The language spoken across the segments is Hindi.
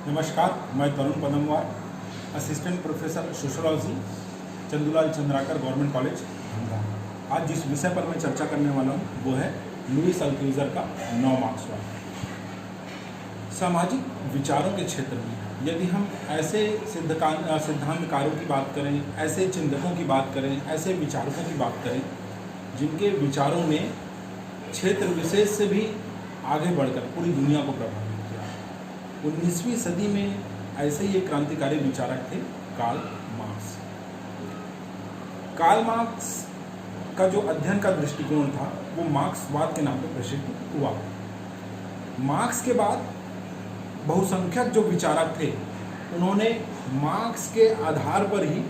नमस्कार, मैं Tarun Padamwar, assistant professor sociology, Chandulal Chandrakar government college Dhanbad. आज जिस विषय पर मैं चर्चा करने वाला हूँ वो है लुईस अल्थ्यूज़र का 9 मार्क्सवाद। सामाजिक विचारों के क्षेत्र में यदि हम ऐसे सिद्धांतकारों की बात करें, ऐसे चिंतकों की बात करें, ऐसे विचारकों की बात करें जिनके विचारों ने क्षेत्र विशेष से भी आगे बढ़कर पूरी दुनिया को प्रभावित किया, 19वीं सदी में ऐसे ही एक क्रांतिकारी विचारक थे कार्ल मार्क्स। कार्ल मार्क्स का जो अध्ययन का दृष्टिकोण था वो मार्क्सवाद के नाम पर प्रसिद्ध हुआ। मार्क्स के बाद बहुसंख्यक जो विचारक थे उन्होंने मार्क्स के आधार पर ही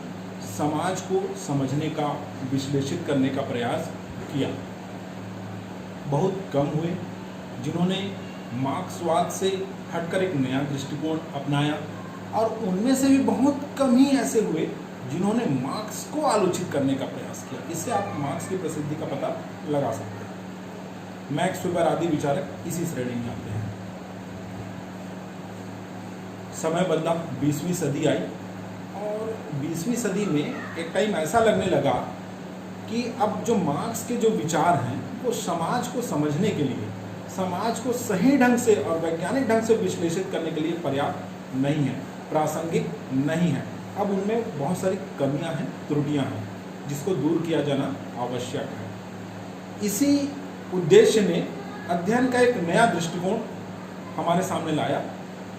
समाज को समझने का, विश्लेषित करने का प्रयास किया। बहुत कम हुए जिन्होंने मार्क्सवाद से हटकर एक नया दृष्टिकोण अपनाया, और उनमें से भी बहुत कम ही ऐसे हुए जिन्होंने मार्क्स को आलोचित करने का प्रयास किया। इससे आप मार्क्स की प्रसिद्धि का पता लगा सकते हैं। मैक्स वेबर आदि विचारक इसी श्रेणी में आते हैं। समय बदला, 20वीं सदी आई, और 20वीं सदी में एक टाइम ऐसा लगने लगा कि अब जो मार्क्स के जो विचार हैं वो समाज को समझने के लिए, समाज को सही ढंग से और वैज्ञानिक ढंग से विश्लेषित करने के लिए पर्याप्त नहीं है, प्रासंगिक नहीं है। अब उनमें बहुत सारी कमियां हैं, त्रुटियां हैं, जिसको दूर किया जाना आवश्यक है। इसी उद्देश्य ने अध्ययन का एक नया दृष्टिकोण हमारे सामने लाया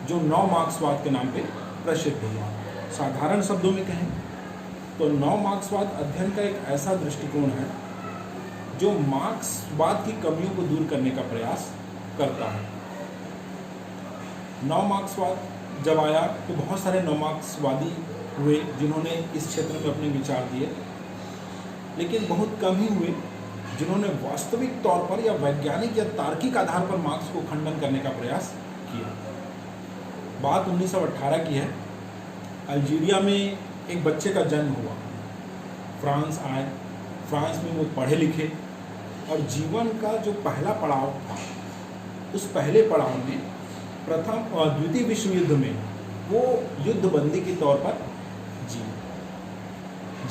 जो 9 मार्क्सवाद के नाम पे प्रसिद्ध हुआ। साधारण शब्दों में कहें तो 9 मार्क्सवाद अध्ययन का एक ऐसा दृष्टिकोण है जो मार्क्सवाद की कमियों को दूर करने का प्रयास करता है। 9 मार्क्सवाद जब आया तो बहुत सारे 9 मार्क्सवादी हुए जिन्होंने इस क्षेत्र में अपने विचार दिए, लेकिन बहुत कम ही हुए जिन्होंने वास्तविक तौर पर या वैज्ञानिक या तार्किक आधार पर मार्क्स को खंडन करने का प्रयास किया। बात 1918 की है। अल्जीरिया में एक बच्चे का जन्म हुआ। फ्रांस आए, फ्रांस में वो पढ़े लिखे, और जीवन का जो पहला पड़ाव था उस पहले पड़ाव में प्रथम और द्वितीय विश्व युद्ध में वो युद्धबंदी के तौर पर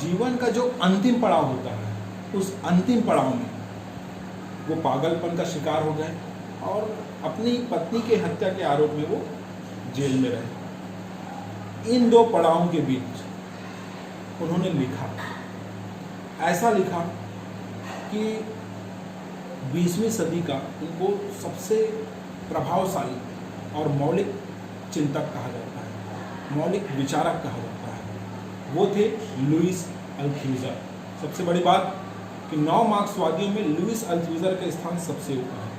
जीवन का जो अंतिम पड़ाव होता है उस अंतिम पड़ाव में वो पागलपन का शिकार हो गए और अपनी पत्नी के हत्या के आरोप में वो जेल में रहे। इन दो पड़ावों के बीच उन्होंने लिखा, ऐसा लिखा कि 20वीं सदी का उनको सबसे प्रभावशाली और मौलिक चिंतक कहा जाता है, मौलिक विचारक कहा जाता है। वो थे लुईस अल्थ्यूज़र। सबसे बड़ी बात कि 9 मार्क्सवादियों में लुईस अल्थ्यूज़र का स्थान सबसे ऊपर है,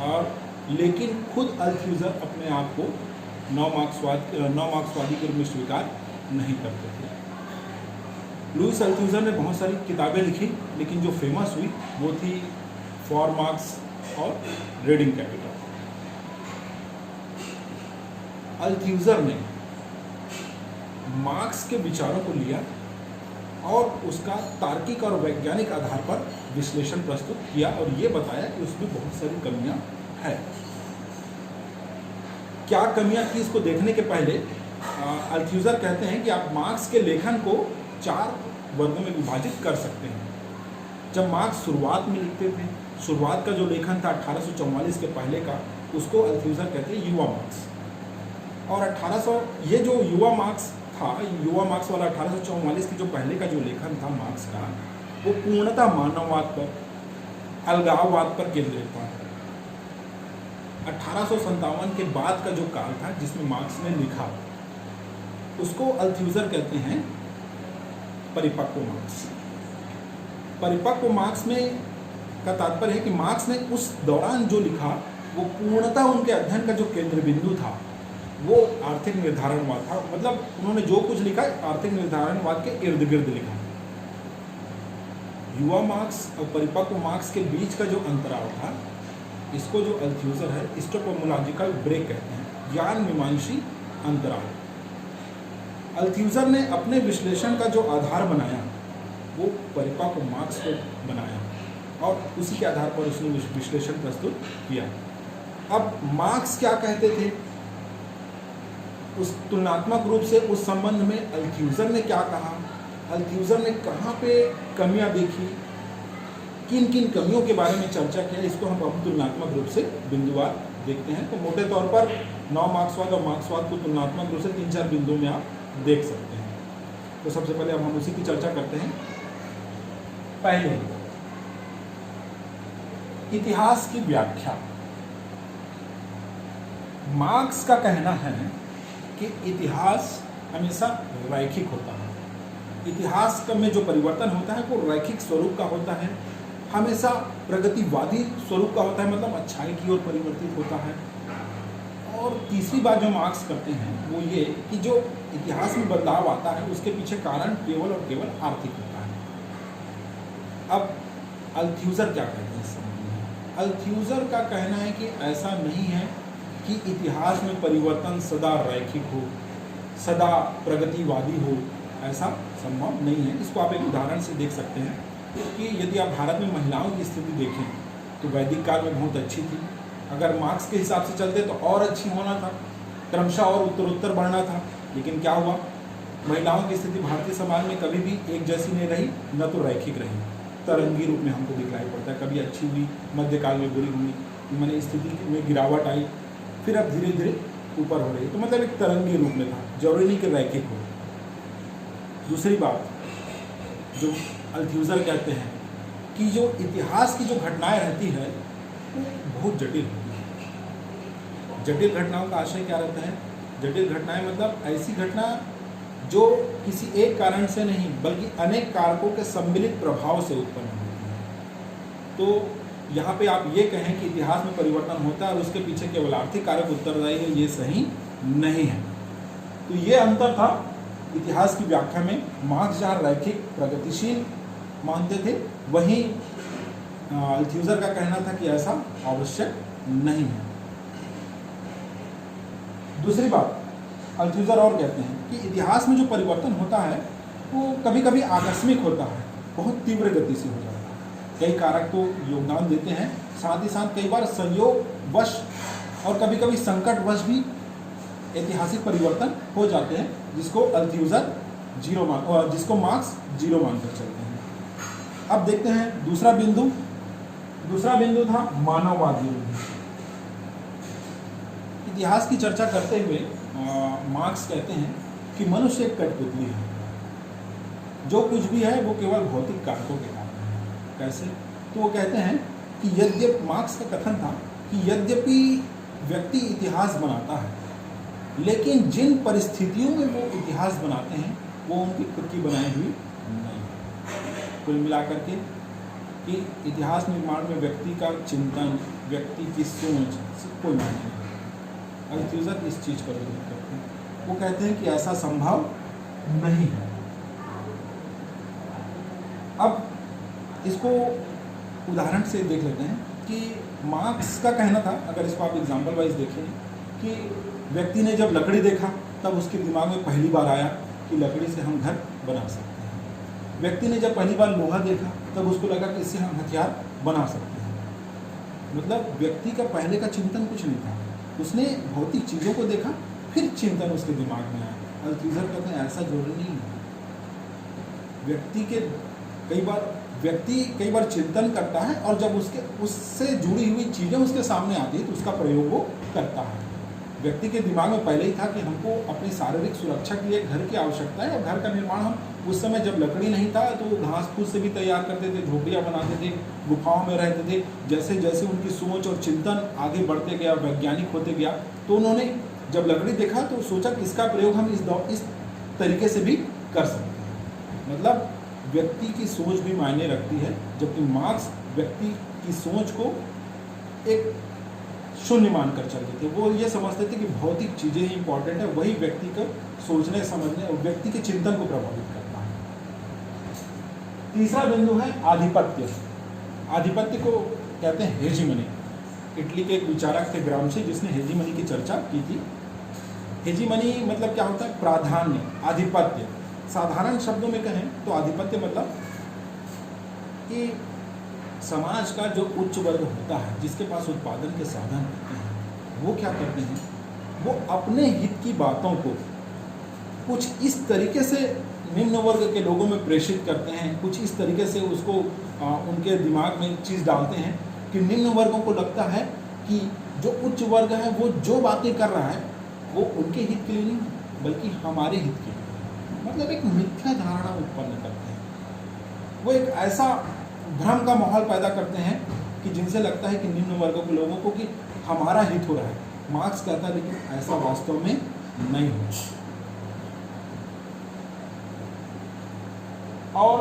और लेकिन खुद अल्थ्यूज़र अपने आप को 9 मार्क्सवादी के रूप में स्वीकार नहीं करते थे। लुईस अल्थ्यूज़र ने बहुत सारी किताबें लिखी, लेकिन जो फेमस हुई वो थी फॉर मार्क्स और रीडिंग कैपिटल। अल्थ्यूज़र ने मार्क्स के विचारों को लिया और उसका तार्किक और वैज्ञानिक आधार पर विश्लेषण प्रस्तुत किया, और ये बताया कि उसमें बहुत सारी कमियां हैं। क्या कमियां थी इसको देखने के पहले अल्थ्यूज़र कहते हैं कि आप मार्क्स के लेखन को 4 वर्गों में विभाजित कर सकते हैं। जब मार्क्स शुरुआत में लिखते थे, शुरुआत का जो लेखन था 1844 के पहले का, उसको अल्थ्यूज़र कहते हैं युवा मार्क्स। और 1800 ये जो युवा मार्क्स था, युवा मार्क्स वाला 1844 की जो पहले का जो लेखन था मार्क्स का, वो पूर्णतः मानववाद पर, अलगाववाद पर केंद्रित था। 1857 के बाद का जो काल था जिसमें मार्क्स ने लिखा, उसको अल्थ्यूज़र कहते हैं परिपक्व मार्क्स। परिपक्व मार्क्स में का तात्पर्य है कि मार्क्स ने उस दौरान जो लिखा वो पूर्णतः उनके अध्ययन का जो केंद्र बिंदु था वो आर्थिक निर्धारणवाद था। मतलब उन्होंने जो कुछ लिखा आर्थिक निर्धारणवाद के इर्द गिर्द लिखा। युवा मार्क्स और परिपक्व मार्क्स के बीच का जो अंतराल था, इसको जो अल्थ्यूज़र है एपिस्टेमोलॉजिकल ब्रेक कहते हैं, ज्ञान मीमांसी अंतराल। अल्थ्यूज़र ने अपने विश्लेषण का जो आधार बनाया वो परिपक्व मार्क्स को बनाया, और उसी के आधार पर उसने विश्लेषण प्रस्तुत किया। अब मार्क्स क्या कहते थे? उस तुलनात्मक रूप से उस संबंध में अल्थ्यूजर ने क्या कहा, अल्थ्यूजर ने कहाँ पे कमियां देखी, किन किन कमियों के बारे में चर्चा किया, इसको हम तुलनात्मक रूप से बिंदुवार देखते हैं। तो मोटे तौर पर नव मार्क्सवाद और मार्क्सवाद को तुलनात्मक रूप से 3-4 बिंदुओं में आप देख सकते हैं। तो सबसे पहले अब हम उसी की चर्चा करते हैं। पहले इतिहास की व्याख्या। मार्क्स का कहना है कि इतिहास हमेशा रैखिक होता है। इतिहास में जो परिवर्तन होता है वो रैखिक स्वरूप का होता है, हमेशा प्रगतिवादी स्वरूप का होता है, मतलब अच्छाई की ओर परिवर्तित होता है। और तीसरी बात जो मार्क्स करते हैं वो ये कि जो इतिहास में बदलाव आता है उसके पीछे कारण केवल और केवल आर्थिक होता है। अब अल्थ्यूजर क्या कहते हैं इस संबंध में? अल्थ्यूजर का कहना है कि ऐसा नहीं है कि इतिहास में परिवर्तन सदा रैखिक हो, सदा प्रगतिवादी हो, ऐसा संभव नहीं है। इसको आप एक उदाहरण से देख सकते हैं कि यदि आप भारत में महिलाओं की स्थिति देखें तो वैदिक काल में बहुत अच्छी थी, अगर मार्क्स के हिसाब से चलते तो और अच्छी होना था, क्रमशः और उत्तरोत्तर बढ़ना था। लेकिन क्या हुआ, महिलाओं की स्थिति भारतीय समाज में कभी भी एक जैसी नहीं रही, न तो रैखिक रही, तरंगी रूप में हमको दिखलाई पड़ता है। कभी अच्छी हुई, मध्यकाल में बुरी हुई, मैंने स्थिति में गिरावट आई, फिर अब धीरे धीरे ऊपर हो रही है। तो मतलब एक तरंगी रूप में था, जरूरी नहीं कि रैखिक हो। दूसरी बात जो अल्थ्यूजर कहते हैं कि जो इतिहास की जो घटनाएं रहती है वो बहुत जटिल होती है। जटिल घटनाओं का आशय क्या रहता है? जटिल घटनाएं मतलब ऐसी घटना जो किसी एक कारण से नहीं बल्कि अनेक कारकों के सम्मिलित प्रभाव से उत्पन्न होती है। तो यहाँ पे आप ये कहें कि इतिहास में परिवर्तन होता है और उसके पीछे केवल आर्थिक कारक उत्तरदायी है, ये सही नहीं है। तो ये अंतर था इतिहास की व्याख्या में। मार्क्स जहाँ रैखिक प्रगतिशील मानते थे, वहीं अल्थ्यूजर का कहना था कि ऐसा आवश्यक नहीं है। दूसरी बात अल्थ्यूजर और कहते हैं कि इतिहास में जो परिवर्तन होता है वो कभी कभी आकस्मिक होता है, बहुत तीव्र गति से हो जाता है। कई कारक तो योगदान देते हैं, साथ ही साथ कई बार संयोगवश और कभी कभी संकटवश भी ऐतिहासिक परिवर्तन हो जाते हैं, जिसको अल्थ्यूजर जिसको मार्क्स जीरो मानकर चलते हैं। अब देखते हैं दूसरा बिंदु। दूसरा बिंदु था मानववादी बिंदु। इतिहास की चर्चा करते हुए मार्क्स कहते हैं कि मनुष्य एक कठपुतली है, जो कुछ भी है वो केवल भौतिक कारकों के कारण है। कैसे? तो वो कहते हैं कि यद्यपि मार्क्स का कथन था कि यद्यपि व्यक्ति इतिहास बनाता है, लेकिन जिन परिस्थितियों में वो इतिहास बनाते हैं वो उनकी खुद की बनाई हुई नहीं है। कुल मिलाकर के कि इतिहास निर्माण में व्यक्ति का चिंतन, व्यक्ति की सोच कोई मायने नहीं। अल्थ्यूजर इस चीज़ पर विरोध करते हैं। वो कहते हैं कि ऐसा संभव नहीं है। अब इसको उदाहरण से देख लेते हैं कि मार्क्स का कहना था, अगर इसको आप एग्जाम्पल वाइज देखें, कि व्यक्ति ने जब लकड़ी देखा तब उसके दिमाग में पहली बार आया कि लकड़ी से हम घर बना सकते हैं। व्यक्ति ने जब पहली बार लोहा देखा तब उसको लगा कि इससे हम हथियार बना सकते हैं। मतलब व्यक्ति का पहले का चिंतन कुछ नहीं था, उसने भौतिक चीज़ों को देखा, फिर चिंतन उसके दिमाग में आया। अल्थ्यूजर कहते हैं ऐसा जरूरी नहीं है। व्यक्ति कई बार चिंतन करता है और जब उससे जुड़ी हुई चीज़ें उसके सामने आती है तो उसका प्रयोग वो करता है। व्यक्ति के दिमाग में पहले ही था कि हमको अपनी शारीरिक सुरक्षा के लिए घर की आवश्यकता है, और घर का निर्माण हम उस समय जब लकड़ी नहीं था तो घास फूस से भी तैयार करते थे, झोपड़ियाँ बनाते थे, गुफाओं में रहते थे। जैसे जैसे उनकी सोच और चिंतन आगे बढ़ते गया, वैज्ञानिक होते गया, तो उन्होंने जब लकड़ी देखा तो सोचा कि इसका प्रयोग हम इस तरीके से भी कर सकते हैं। मतलब व्यक्ति की सोच भी मायने रखती है, जबकि मार्क्स व्यक्ति की सोच को एक शून्य मानकर चलते थे। वो ये समझते थे कि भौतिक चीज़ें ही इंपॉर्टेंट है, वही व्यक्ति को सोचने समझने और व्यक्ति के चिंतन को प्रभावित करता है। तीसरा बिंदु है आधिपत्य। आधिपत्य को कहते हैं हेजीमनी। इटली के एक विचारक थे ग्रामशी, जिसने हेजीमनी की चर्चा की थी। हेजीमनी मतलब क्या होता है? प्राधान्य, आधिपत्य। साधारण शब्दों में कहें तो आधिपत्य मतलब कि समाज का जो उच्च वर्ग होता है, जिसके पास उत्पादन के साधन होते हैं, वो क्या करते हैं? वो अपने हित की बातों को कुछ इस तरीके से निम्न वर्ग के लोगों में प्रेषित करते हैं, कुछ इस तरीके से उसको उनके दिमाग में चीज़ डालते हैं कि निम्न वर्गों को लगता है कि जो उच्च वर्ग है वो जो बातें कर रहा है वो उनके हित के लिए नहीं बल्कि हमारे हित के लिए, मतलब एक मिथ्या धारणा उत्पन्न करते हैं। वो एक ऐसा भ्रम का माहौल पैदा करते हैं कि जिनसे लगता है कि निम्न वर्गों के लोगों को कि हमारा हित हो रहा है। मार्क्स कहता है लेकिन ऐसा वास्तव में नहीं होता। और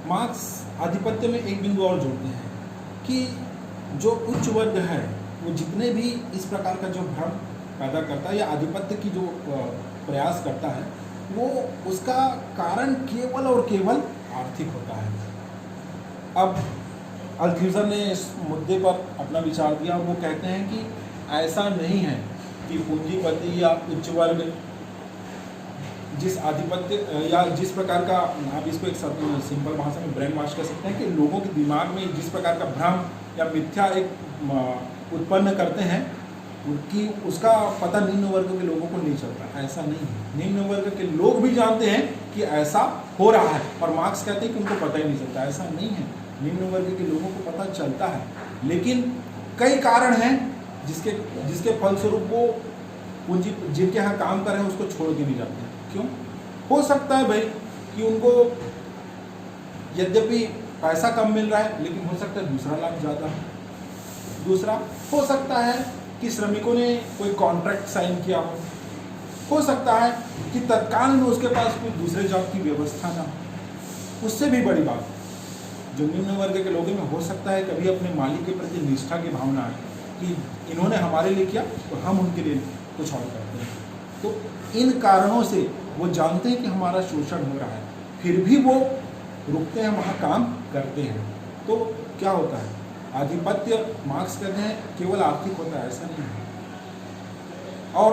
मार्क्स आधिपत्य में एक बिंदु और जोड़ते हैं कि जो उच्च वर्ग है वो जितने भी इस प्रकार का जो भ्रम पैदा करता है या आधिपत्य की जो प्रयास करता है वो उसका कारण केवल और केवल आर्थिक होता है। अब अल्थ्यूजर ने इस मुद्दे पर अपना विचार दिया और वो कहते हैं कि ऐसा नहीं है कि पूंजीपति या उच्च वर्ग जिस आधिपत्य या जिस प्रकार का, आप इसको एक सिंपल भाषा में ब्रेन वॉश कह सकते हैं कि लोगों के दिमाग में जिस प्रकार का भ्रम या मिथ्या एक उत्पन्न करते हैं कि उसका पता निम्न वर्ग के लोगों को नहीं चलता। ऐसा नहीं है, निम्न वर्ग के लोग भी जानते हैं कि ऐसा हो रहा है और मार्क्स कहते हैं कि उनको पता ही नहीं चलता। ऐसा नहीं है, निम्न वर्ग के लोगों को पता चलता है, लेकिन कई कारण हैं जिसके फलस्वरूप वो पूंजी जिनके यहाँ काम कर रहे हैं उसको छोड़ के नहीं जाते। क्यों? हो सकता है भाई कि उनको यद्यपि पैसा कम मिल रहा है लेकिन हो सकता है दूसरा लाभ ज़्यादा है। दूसरा हो सकता है कि श्रमिकों ने कोई कॉन्ट्रैक्ट साइन किया हो सकता है कि तत्काल में उसके पास कोई दूसरे जॉब की व्यवस्था ना हो। उससे भी बड़ी बात जो निम्न वर्ग के लोगों में हो सकता है कभी अपने मालिक के प्रति निष्ठा की भावना है कि इन्होंने हमारे लिए किया तो हम उनके लिए कुछ और करते हैं। तो इन कारणों से वो जानते हैं कि हमारा शोषण हो रहा है, फिर भी वो रुकते हैं, वहाँ काम करते हैं। तो क्या होता है, आधिपत्य मार्क्स कहते हैं केवल आर्थिक होता है, ऐसा नहीं है। और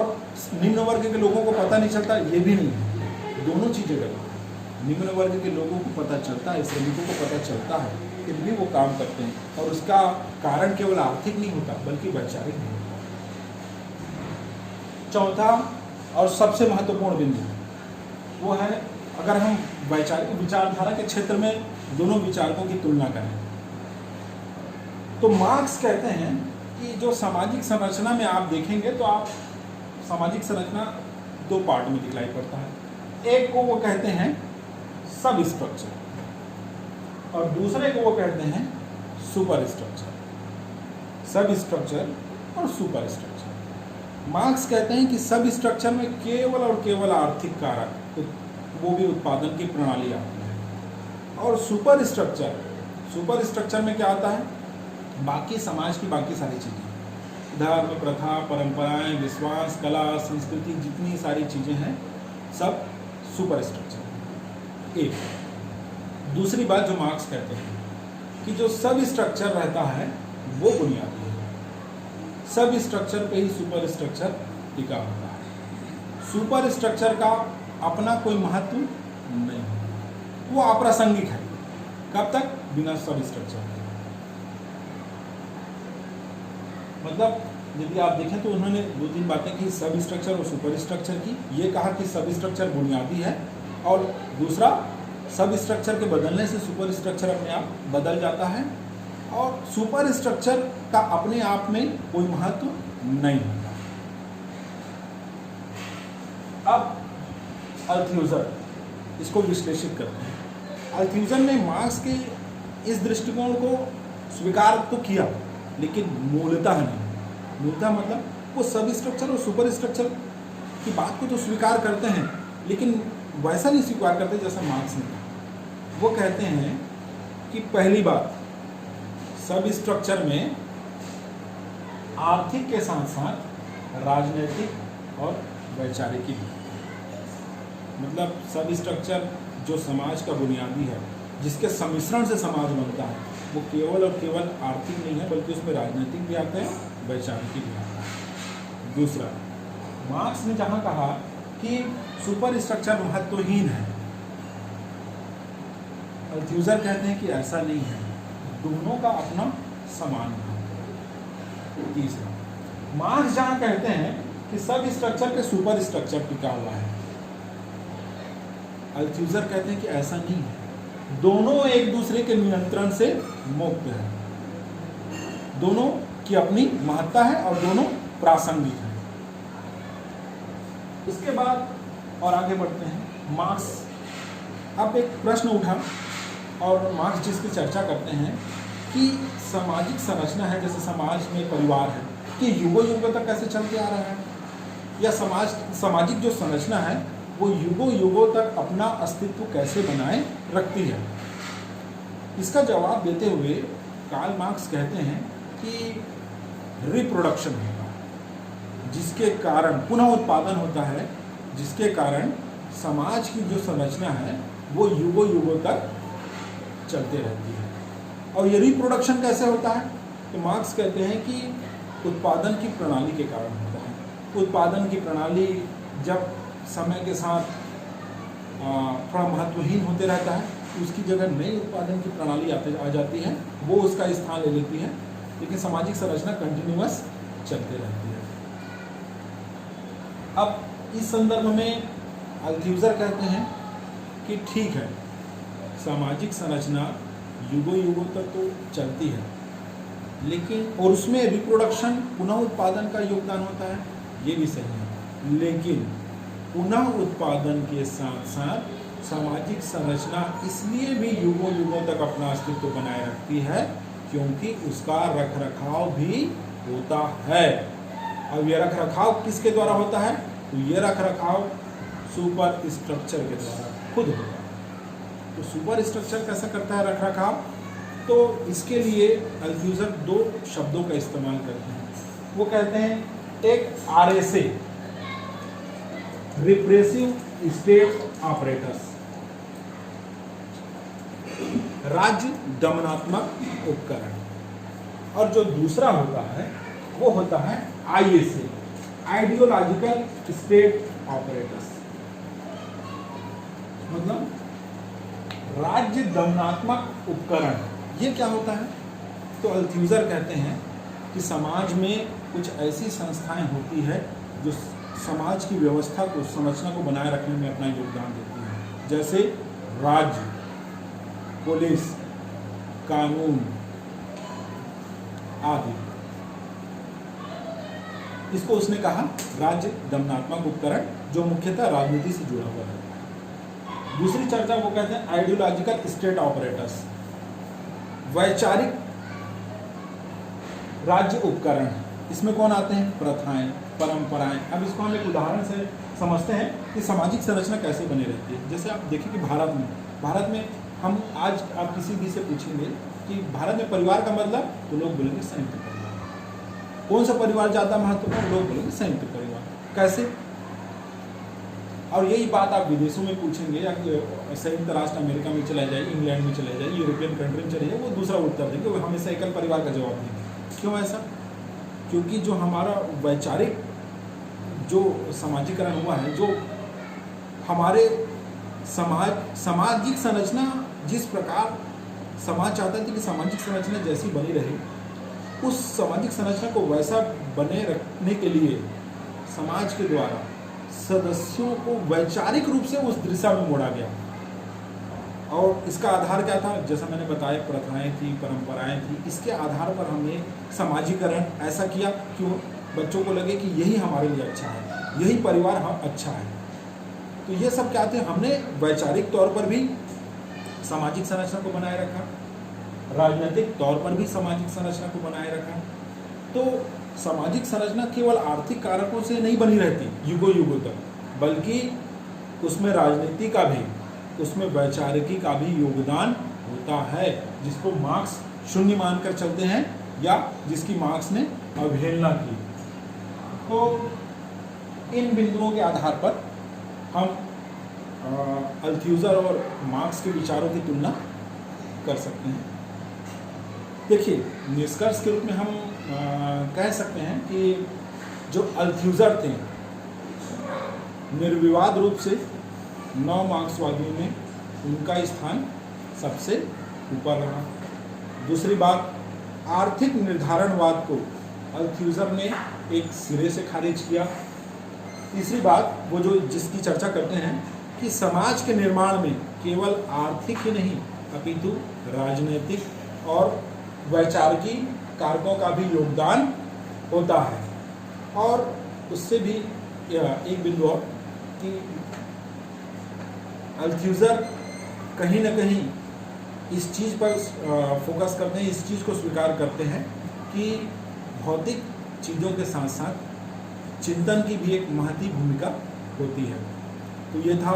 निम्न वर्ग के लोगों को पता नहीं चलता, ये भी नहीं है, दोनों चीज़ें गलत हैं। निम्न वर्ग के लोगों को पता चलता है, श्रमिकों को पता चलता है, फिर भी वो काम करते हैं और उसका कारण केवल आर्थिक नहीं होता बल्कि वैचारिक नहीं होता। चौथा और सबसे महत्वपूर्ण बिंदु वो है, अगर हम वैचारिक विचारधारा के क्षेत्र में दोनों विचारकों की तुलना करें तो मार्क्स कहते हैं कि जो सामाजिक संरचना में आप देखेंगे तो आप सामाजिक संरचना दो पार्ट में दिखलाई पड़ता है। एक को वो कहते हैं सब स्ट्रक्चर और दूसरे को वो कहते हैं सुपर स्ट्रक्चर। सब स्ट्रक्चर और सुपर स्ट्रक्चर। मार्क्स कहते हैं कि सब स्ट्रक्चर में केवल और केवल आर्थिक कारक, वो भी उत्पादन की प्रणाली आती है। और सुपर स्ट्रक्चर में क्या आता है, बाकी समाज की बाकी सारी चीज़ें, धर्म, प्रथा, परंपराएं, विश्वास, कला, संस्कृति, जितनी सारी चीज़ें हैं सब सुपर स्ट्रक्चर। एक दूसरी बात जो मार्क्स कहते हैं कि जो सब स्ट्रक्चर रहता है वो बुनियादी है, सब स्ट्रक्चर पे ही सुपर स्ट्रक्चर टिका होता है। सुपर स्ट्रक्चर का अपना कोई महत्व नहीं, वो अप्रासंगिक है। कब तक? बिना सब स्ट्रक्चर। मतलब यदि आप देखें तो उन्होंने दो तीन बातें की, सब स्ट्रक्चर और सुपर स्ट्रक्चर की। ये कहा कि सब स्ट्रक्चर बुनियादी है और दूसरा सब स्ट्रक्चर के बदलने से सुपर स्ट्रक्चर अपने आप बदल जाता है और सुपर स्ट्रक्चर का अपने आप में कोई महत्व नहीं होता। अब अल्थ्यूजर इसको विश्लेषित करते हैं। अल्थ्यूजर ने मार्क्स के इस दृष्टिकोण को स्वीकार तो किया लेकिन मूलतः नहीं। मूलतः मतलब वो सब स्ट्रक्चर और सुपर स्ट्रक्चर की बात को तो स्वीकार करते हैं लेकिन वैसा नहीं स्वीकार करते जैसा मार्क्स ने कहा। वो कहते हैं कि पहली बात, सब स्ट्रक्चर में आर्थिक के साथ साथ राजनीतिक और वैचारिक भी, मतलब सब स्ट्रक्चर जो समाज का बुनियादी है, जिसके सम्मिश्रण से समाज बनता है, वो केवल और केवल आर्थिक नहीं है बल्कि उसमें राजनीतिक भी आता है, वैचारिक भी आता है। दूसरा, मार्क्स ने जहाँ कहा कि सुपर स्ट्रक्चर महत्वहीन है, अल्थ्यूजर कहते हैं कि ऐसा नहीं है, दोनों का अपना समान महत्व है। तीसरा, मार्क्स जहां कहते हैं कि सब स्ट्रक्चर पे सुपर स्ट्रक्चर टिका हुआ है, अल्थ्यूजर कहते हैं कि ऐसा नहीं है, दोनों एक दूसरे के नियंत्रण से मुक्त है, दोनों की अपनी महत्ता है और दोनों प्रासंगिक है। इसके बाद और आगे बढ़ते हैं। मार्क्स, अब एक प्रश्न उठा और मार्क्स जिसकी चर्चा करते हैं कि सामाजिक संरचना है, जैसे समाज में परिवार है, कि युगों युगों तक कैसे चलते आ रहा है, या सामाजिक जो संरचना है वो युगों युगों तक अपना अस्तित्व कैसे बनाए रखती है। इसका जवाब देते हुए कार्ल मार्क्स कहते हैं कि रिप्रोडक्शन होता है, जिसके कारण पुनः उत्पादन होता है, जिसके कारण समाज की जो संरचना है वो युगों युगों तक चलते रहती है। और ये रिप्रोडक्शन कैसे होता है, तो मार्क्स कहते हैं कि उत्पादन की प्रणाली के कारण होता है। उत्पादन की प्रणाली जब समय के साथ थोड़ा महत्वहीन होते रहता है, उसकी जगह नई उत्पादन की प्रणाली आ जाती है, वो उसका स्थान ले लेती है, लेकिन सामाजिक संरचना कंटिन्यूअस चलते रहती है। अब इस संदर्भ में अल्थ्यूजर कहते हैं कि ठीक है, सामाजिक संरचना युगों युगों तक तो चलती है, लेकिन और उसमें रिप्रोडक्शन पुनः उत्पादन का योगदान होता है, ये भी सही है, लेकिन पुनः उत्पादन के साथ साथ सामाजिक संरचना इसलिए भी युगों युगों तक अपना अस्तित्व बनाए रखती है क्योंकि उसका रखरखाव भी होता है। अब ये रखरखाव किसके द्वारा होता है, तो ये रखरखाव सुपर स्ट्रक्चर के द्वारा खुद होता है। तो सुपर स्ट्रक्चर कैसा करता है रखरखाव, तो इसके लिए अल्थ्यूजर दो शब्दों का इस्तेमाल करते हैं। वो कहते हैं एक RSA, रिप्रेसिव स्टेट ऑपरेटर्स, राज्य दमनात्मक उपकरण, और जो दूसरा होता है वो होता है ISA, आइडियोलॉजिकल स्टेट ऑपरेटर्स, मतलब राज्य दमनात्मक उपकरण। ये क्या होता है, तो अल्थ्यूजर कहते हैं कि समाज में कुछ ऐसी संस्थाएं होती है जो समाज की व्यवस्था को, संरचना को बनाए रखने में अपना योगदान देती है, जैसे राज्य, पुलिस, कानून आदि। इसको उसने कहा राज्य दमनात्मक उपकरण, जो मुख्यतः राजनीति से जुड़ा हुआ है। दूसरी चर्चा वो कहते हैं आइडियोलॉजिकल स्टेट ऑपरेटर्स, वैचारिक राज्य उपकरण। इसमें कौन आते हैं, प्रथाएं, परंपराएं। अब इसको हम एक उदाहरण से समझते हैं कि सामाजिक संरचना कैसे बनी रहती है। जैसे आप देखिए कि भारत में हम आज आप किसी भी से पूछेंगे कि भारत में परिवार का मतलब, तो लोग बोलेंगे संयुक्त परिवार। कौन सा परिवार ज़्यादा महत्वपूर्ण, लोग बोलेंगे संयुक्त परिवार। कैसे? और यही बात आप विदेशों में पूछेंगे, या संयुक्त राष्ट्र अमेरिका में चला जाए, इंग्लैंड में चला जाए, यूरोपियन कंट्री में चले जाए, वो दूसरा उत्तर देंगे, वो हमेशा एकल परिवार का जवाब देंगे। क्यों ऐसा? क्योंकि जो हमारा वैचारिक जो समाजीकरण हुआ है, जो हमारे सामाजिक संरचना, जिस प्रकार समाज चाहता है कि सामाजिक संरचना जैसी बनी रहे, उस सामाजिक संरचना को वैसा बने रखने के लिए समाज के द्वारा सदस्यों को वैचारिक रूप से उस दिशा में मोड़ा गया। और इसका आधार क्या था, जैसा मैंने बताया, प्रथाएं थी, परंपराएं थी। इसके आधार पर हमने समाजीकरण ऐसा किया कि बच्चों को लगे कि यही हमारे लिए अच्छा है, यही परिवार हम अच्छा है। तो ये सब क्या थे, हमने वैचारिक तौर पर भी सामाजिक संरचना को बनाए रखा, राजनीतिक तौर पर भी सामाजिक संरचना को बनाए रखा। तो सामाजिक संरचना केवल आर्थिक कारकों से नहीं बनी रहती युगों युगों तक, बल्कि उसमें राजनीति का भी, उसमें वैचारिकी का भी योगदान होता है, जिसको मार्क्स शून्य मानकर चलते हैं, या जिसकी मार्क्स ने अवहेलना की। तो इन बिंदुओं के आधार पर हम अल्थ्यूजर और मार्क्स के विचारों की तुलना कर सकते हैं। देखिए, निष्कर्ष के रूप में हम कह सकते हैं कि जो अल्थ्यूजर थे, निर्विवाद रूप से 9 मार्क्सवादियों में उनका स्थान सबसे ऊपर रहा। दूसरी बात, आर्थिक निर्धारणवाद को अल्थ्यूजर ने एक सिरे से खारिज किया। तीसरी बात वो जो जिसकी चर्चा करते हैं कि समाज के निर्माण में केवल आर्थिक ही नहीं अपितु राजनीतिक और वैचारिक कारकों का भी योगदान होता है। और उससे भी एक बिंदु और कि अल्थ्यूज़र कहीं ना कहीं इस चीज़ पर फोकस करते हैं, इस चीज़ को स्वीकार करते हैं कि भौतिक चीज़ों के साथ साथ चिंतन की भी एक महती भूमिका होती है। तो ये था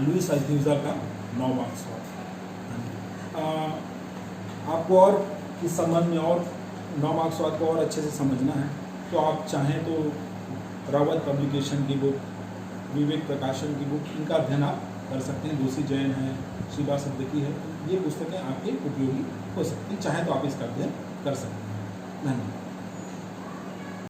लुईस अल्थ्यूज़र का 9 मार्क्सवाद। आपको और इस संबंध में और 9 मार्क्सवाद को और अच्छे से समझना है तो आप चाहें तो रावत पब्लिकेशन की बुक, विवेक प्रकाशन की बुक, इनका अध्ययन आप कर सकते हैं। दोषी जैन है, शिवा सिद्दीकी है, ये पुस्तकें आपके उपयोगी हो सकती हैं। चाहें तो आप इसका अध्ययन कर सकते हैं। धन्यवाद।